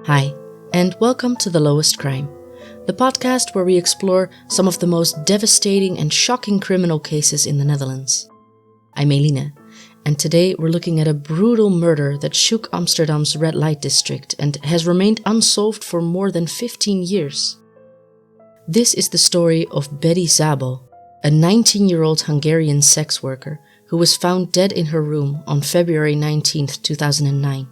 Hi, and welcome to The Lowest Crime, the podcast where we explore some of the most devastating and shocking criminal cases in the Netherlands. I'm Eline, and today we're looking at a brutal murder that shook Amsterdam's red light district and has remained unsolved for more than 15 years. This is the story of Betty Szabó, a 19-year-old Hungarian sex worker who was found dead in her room on February 19, 2009.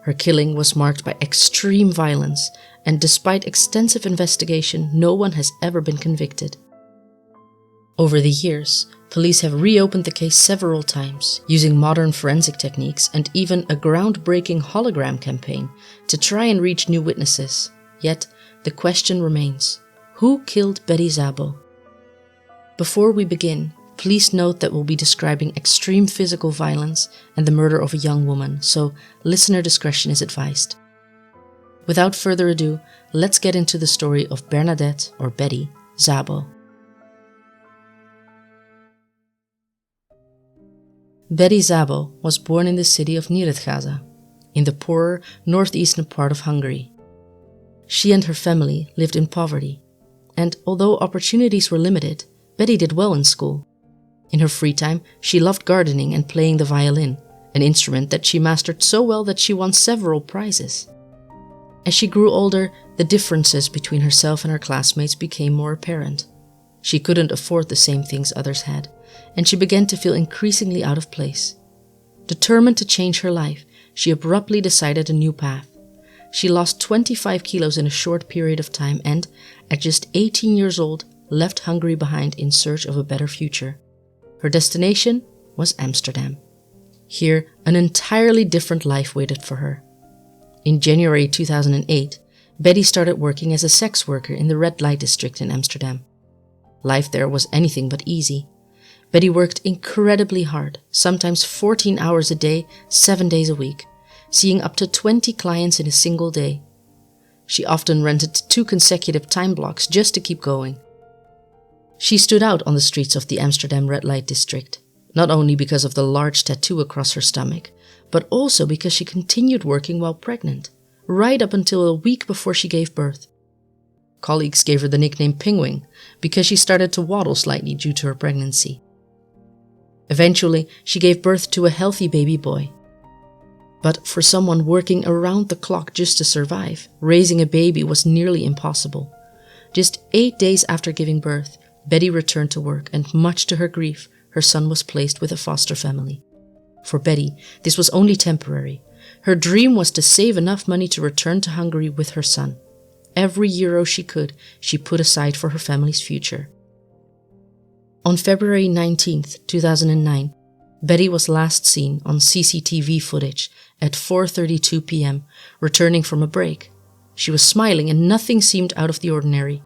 Her killing was marked by extreme violence, and despite extensive investigation, no one has ever been convicted. Over the years, police have reopened the case several times, using modern forensic techniques and even a groundbreaking hologram campaign to try and reach new witnesses. Yet, the question remains, who killed Betty Szabó? Before we begin, please note that we'll be describing extreme physical violence and the murder of a young woman, so listener discretion is advised. Without further ado, let's get into the story of Bernadette, or Betty, Szabó. Betty Szabó was born in the city of Nyíregyháza, in the poorer northeastern part of Hungary. She and her family lived in poverty, and although opportunities were limited, Betty did well in school. In her free time, she loved gardening and playing the violin, an instrument that she mastered so well that she won several prizes. As she grew older, the differences between herself and her classmates became more apparent. She couldn't afford the same things others had, and she began to feel increasingly out of place. Determined to change her life, she abruptly decided a new path. She lost 25 kilos in a short period of time and, at just 18 years old, left Hungary behind in search of a better future. Her destination was Amsterdam. Here, an entirely different life waited for her. In January 2008, Betty started working as a sex worker in the red light district in Amsterdam. Life there was anything but easy. Betty worked incredibly hard, sometimes 14 hours a day, 7 days a week, seeing up to 20 clients in a single day. She often rented 2 consecutive time blocks just to keep going. She stood out on the streets of the Amsterdam red light district, not only because of the large tattoo across her stomach, but also because she continued working while pregnant, right up until a week before she gave birth. Colleagues gave her the nickname Penguin because she started to waddle slightly due to her pregnancy. Eventually, she gave birth to a healthy baby boy. But for someone working around the clock just to survive, raising a baby was nearly impossible. Just 8 days after giving birth, Betty returned to work, and much to her grief, her son was placed with a foster family. For Betty, this was only temporary. Her dream was to save enough money to return to Hungary with her son. Every euro she could, she put aside for her family's future. On February 19, 2009, Betty was last seen on CCTV footage at 4:32 p.m., returning from a break. She was smiling and nothing seemed out of the ordinary.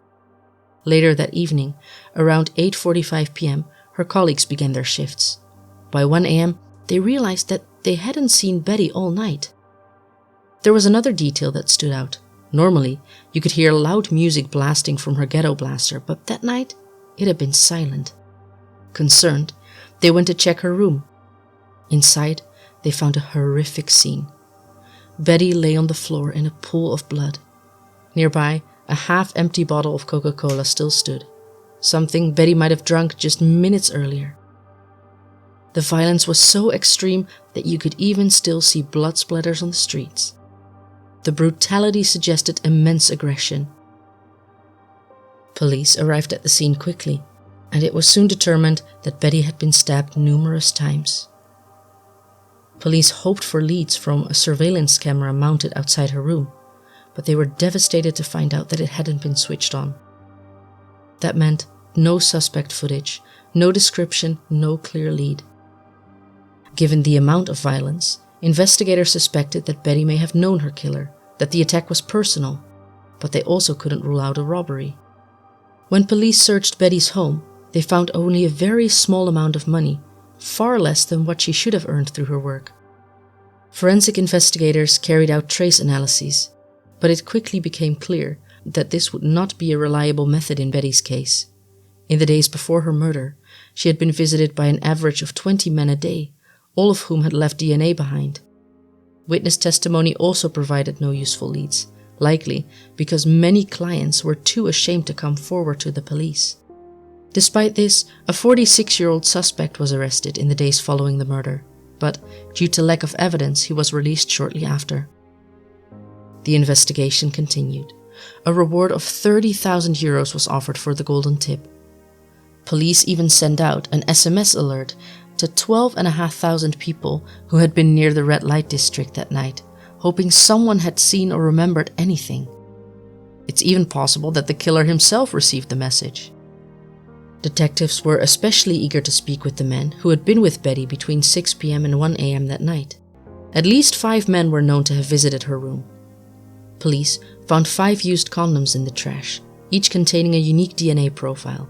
Later that evening, around 8:45 p.m., her colleagues began their shifts. By 1 a.m., they realized that they hadn't seen Betty all night. There was another detail that stood out. Normally, you could hear loud music blasting from her ghetto blaster, but that night, it had been silent. Concerned, they went to check her room. Inside, they found a horrific scene. Betty lay on the floor in a pool of blood. Nearby, a half-empty bottle of Coca-Cola still stood, something Betty might have drunk just minutes earlier. The violence was so extreme that you could even still see blood splatters on the streets. The brutality suggested immense aggression. Police arrived at the scene quickly, and it was soon determined that Betty had been stabbed numerous times. Police hoped for leads from a surveillance camera mounted outside her room, but they were devastated to find out that it hadn't been switched on. That meant no suspect footage, no description, no clear lead. Given the amount of violence, investigators suspected that Betty may have known her killer, that the attack was personal, but they also couldn't rule out a robbery. When police searched Betty's home, they found only a very small amount of money, far less than what she should have earned through her work. Forensic investigators carried out trace analyses, but it quickly became clear that this would not be a reliable method in Betty's case. In the days before her murder, she had been visited by an average of 20 men a day, all of whom had left DNA behind. Witness testimony also provided no useful leads, likely because many clients were too ashamed to come forward to the police. Despite this, a 46-year-old suspect was arrested in the days following the murder, but due to lack of evidence, he was released shortly after. The investigation continued. A reward of 30,000 euros was offered for the golden tip. Police even sent out an SMS alert to 12,500 people who had been near the red light district that night, hoping someone had seen or remembered anything. It's even possible that the killer himself received the message. Detectives were especially eager to speak with the men who had been with Betty between 6 p.m. and 1 a.m. that night. At least 5 men were known to have visited her room. Police found 5 used condoms in the trash, each containing a unique DNA profile.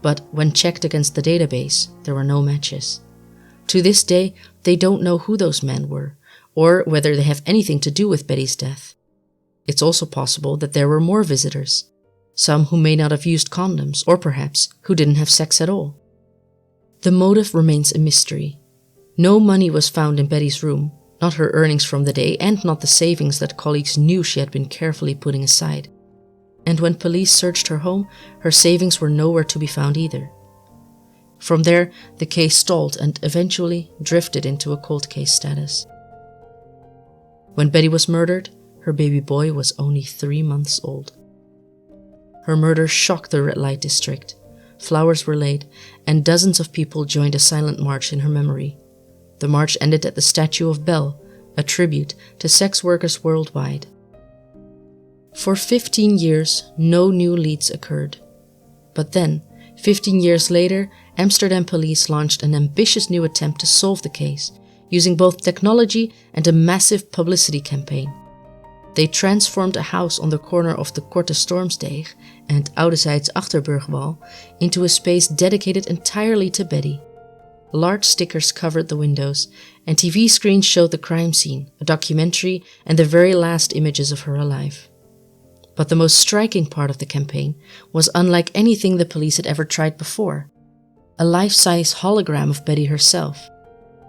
But when checked against the database, there were no matches. To this day, they don't know who those men were, or whether they have anything to do with Betty's death. It's also possible that there were more visitors, some who may not have used condoms, or perhaps who didn't have sex at all. The motive remains a mystery. No money was found in Betty's room, not her earnings from the day and not the savings that colleagues knew she had been carefully putting aside. And when police searched her home, her savings were nowhere to be found either. From there, the case stalled and eventually drifted into a cold case status. When Betty was murdered, her baby boy was only 3 months old. Her murder shocked the red light district. Flowers were laid, and dozens of people joined a silent march in her memory. The march ended at the statue of Belle, a tribute to sex workers worldwide. For 15 years, no new leads occurred. But then, 15 years later, Amsterdam police launched an ambitious new attempt to solve the case, using both technology and a massive publicity campaign. They transformed a house on the corner of the Korte Stormsteeg and Oudezijds Achterburgwal into a space dedicated entirely to Betty. Large stickers covered the windows, and TV screens showed the crime scene, a documentary, and the very last images of her alive. But the most striking part of the campaign was unlike anything the police had ever tried before. A life-size hologram of Betty herself.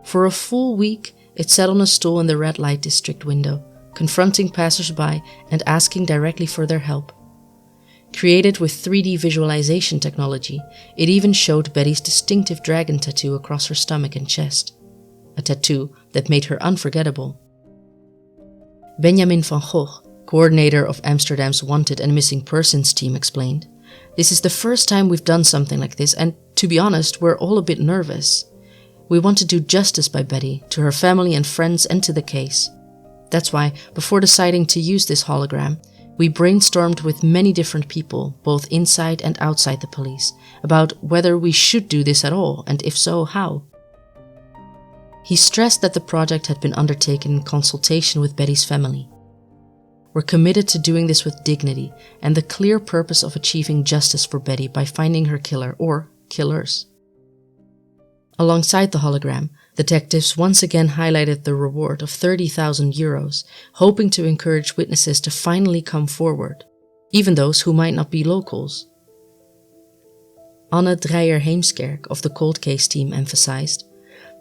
For a full week, it sat on a stool in the red light district window, confronting passers-by and asking directly for their help. Created with 3D visualization technology, it even showed Betty's distinctive dragon tattoo across her stomach and chest. A tattoo that made her unforgettable. Benjamin van Gogh, coordinator of Amsterdam's Wanted and Missing Persons team, explained, "This is the first time we've done something like this, and to be honest, we're all a bit nervous. We want to do justice by Betty, to her family and friends, and to the case. That's why, before deciding to use this hologram, we brainstormed with many different people, both inside and outside the police, about whether we should do this at all, and if so, how." He stressed that the project had been undertaken in consultation with Betty's family. "We're committed to doing this with dignity and the clear purpose of achieving justice for Betty by finding her killer or killers." Alongside the hologram, detectives once again highlighted the reward of 30,000 euros, hoping to encourage witnesses to finally come forward, even those who might not be locals. Anne Dreyer-Heemskerk of the cold case team emphasized,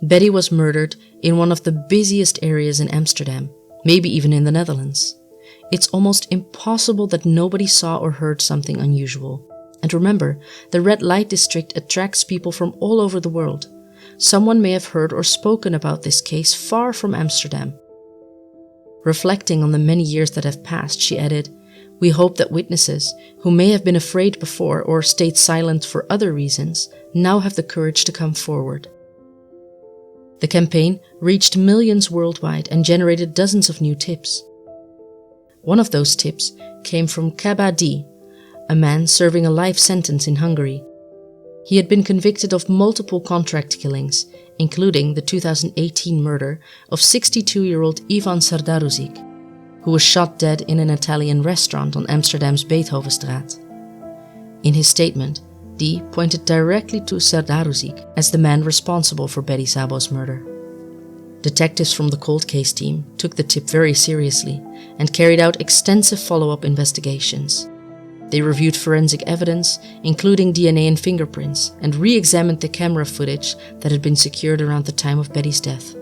Betty was murdered in one of the busiest areas in Amsterdam, maybe even in the Netherlands. It's almost impossible that nobody saw or heard something unusual. And remember, the red light district attracts people from all over the world. Someone may have heard or spoken about this case far from Amsterdam. Reflecting on the many years that have passed, she added, "We hope that witnesses, who may have been afraid before or stayed silent for other reasons, now have the courage to come forward." The campaign reached millions worldwide and generated dozens of new tips. One of those tips came from Kaba D, a man serving a life sentence in Hungary. He had been convicted of multiple contract killings, including the 2018 murder of 62-year-old Ivan Serdaruzic, who was shot dead in an Italian restaurant on Amsterdam's Beethovenstraat. In his statement, D pointed directly to Serdaruzic as the man responsible for Betty Szabó's murder. Detectives from the cold case team took the tip very seriously and carried out extensive follow-up investigations. They reviewed forensic evidence, including DNA and fingerprints, and re-examined the camera footage that had been secured around the time of Betty's death.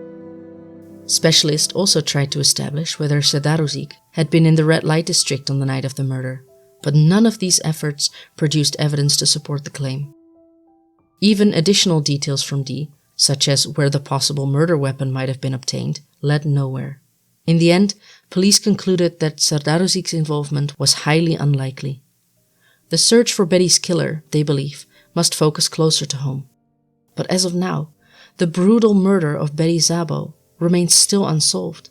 Specialists also tried to establish whether Serdaruzic had been in the red light district on the night of the murder, but none of these efforts produced evidence to support the claim. Even additional details from D, such as where the possible murder weapon might have been obtained, led nowhere. In the end, police concluded that Serdaruzic's involvement was highly unlikely. The search for Betty's killer, they believe, must focus closer to home. But as of now, the brutal murder of Betty Szabó remains still unsolved.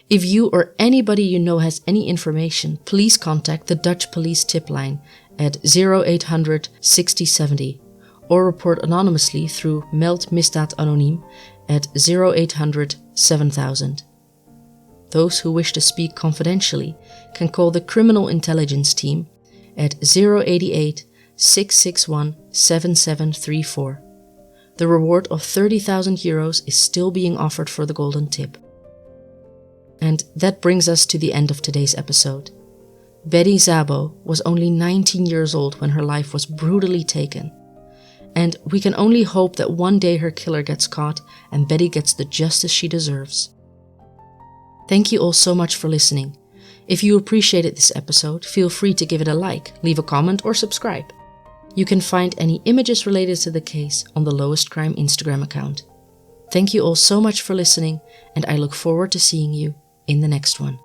If you or anybody you know has any information, please contact the Dutch police tip line at 0800 60 70 or report anonymously through Meld Misdaad Anoniem at 0800 7000. Those who wish to speak confidentially can call the Criminal Intelligence Team at 088 661 7734. The reward of €30,000 is still being offered for the golden tip. And that brings us to the end of today's episode. Betty Szabó was only 19 years old when her life was brutally taken. And we can only hope that one day her killer gets caught and Betty gets the justice she deserves. Thank you all so much for listening. If you appreciated this episode, feel free to give it a like, leave a comment or subscribe. You can find any images related to the case on the Lowest Crime Instagram account. Thank you all so much for listening, and I look forward to seeing you in the next one.